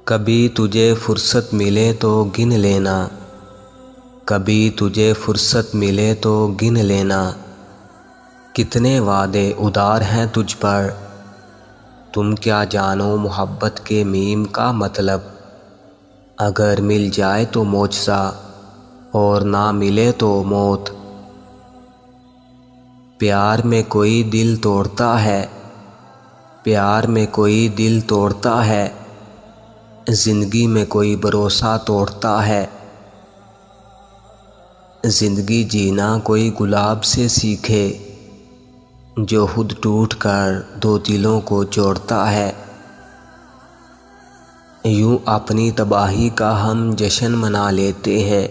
کبھی تجھے فرصت ملے تو گن لینا، کبھی تجھے فرصت ملے تو گن لینا، کتنے وعدے ادار ہیں تجھ پر، تم کیا جانو محبت کے میم کا مطلب۔ اگر مل جائے تو معجزہ اور نہ ملے تو موت۔ پیار میں کوئی دل توڑتا ہے، پیار میں کوئی دل توڑتا ہے، زندگی میں کوئی بھروسہ توڑتا ہے۔ زندگی جینا کوئی گلاب سے سیکھے، جو خود ٹوٹ کر دو دلوں کو جوڑتا ہے۔ یوں اپنی تباہی کا ہم جشن منا لیتے ہیں،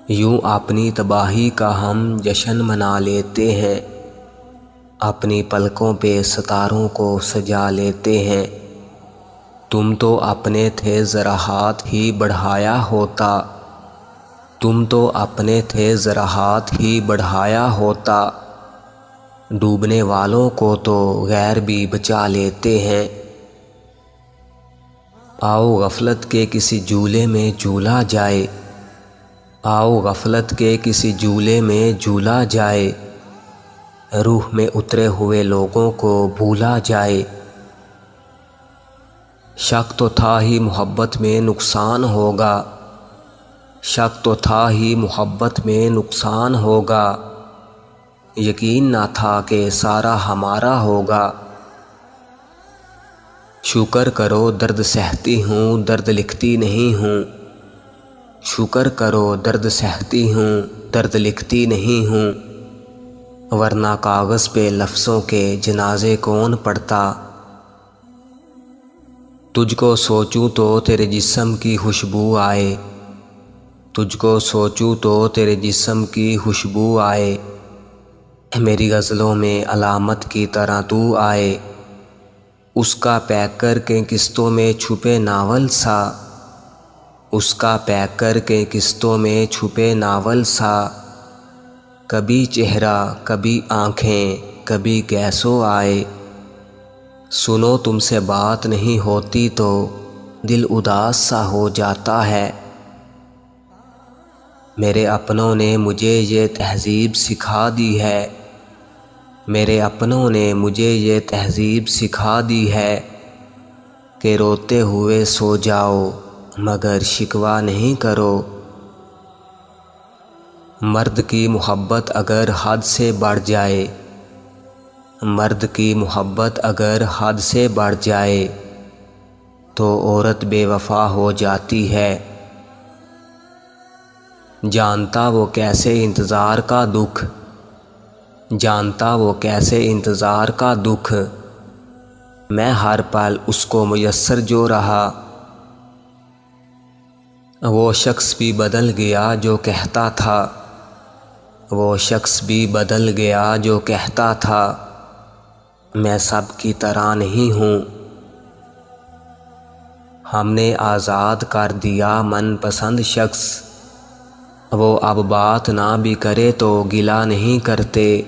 یوں اپنی تباہی کا ہم جشن منا لیتے ہیں، اپنی پلکوں پہ ستاروں کو سجا لیتے ہیں۔ تم تو اپنے تھے ذرا ہاتھ ہی بڑھایا ہوتا، تم تو اپنے تھے ذرا ہاتھ ہی بڑھایا ہوتا، ڈوبنے والوں کو تو غیر بھی بچا لیتے ہیں۔ آؤ غفلت کے کسی جھولے میں جھولا جائے، آؤ غفلت کے کسی جھولے میں جھولا جائے، روح میں اترے ہوئے لوگوں کو بھولا جائے۔ شک تو تھا ہی محبت میں نقصان ہوگا، شک تو تھا ہی محبت میں نقصان ہوگا، یقین نہ تھا کہ سارا ہمارا ہوگا۔ شکر کرو درد سہتی ہوں درد لکھتی نہیں ہوں، شکر کرو درد سہتی ہوں درد لکھتی نہیں ہوں، ورنہ کاغذ پہ لفظوں کے جنازے کون پڑھتا۔ تجھ کو سوچوں تو تیرے جسم کی خوشبو آئے، تجھ کو سوچوں تو تیرے جسم کی خوشبو آئے، میری غزلوں میں علامت کی طرح تو آئے۔ اس کا پیک کر کے قسطوں میں چھپے ناول سا، اس کا پیک کر کے قسطوں میں چھپے ناول سا، کبھی چہرہ کبھی آنکھیں کبھی کیسو آئے۔ سنو تم سے بات نہیں ہوتی تو دل اداس سا ہو جاتا ہے، میرے اپنوں نے مجھے یہ تہذیب سکھا دی ہے، میرے اپنوں نے مجھے یہ تہذیب سکھا دی ہے، کہ روتے ہوئے سو جاؤ مگر شکوہ نہیں کرو۔ مرد کی محبت اگر حد سے بڑھ جائے، مرد کی محبت اگر حد سے بڑھ جائے، تو عورت بے وفا ہو جاتی ہے۔ جانتا وہ کیسے انتظار کا دکھ، جانتا وہ کیسے انتظار کا دکھ، میں ہر پل اس کو میسر جو رہا۔ وہ شخص بھی بدل گیا جو کہتا تھا، وہ شخص بھی بدل گیا جو کہتا تھا، میں سب کی طرح نہیں ہوں۔ ہم نے آزاد کر دیا من پسند شخص، وہ اب بات نہ بھی کرے تو گلہ نہیں کرتے۔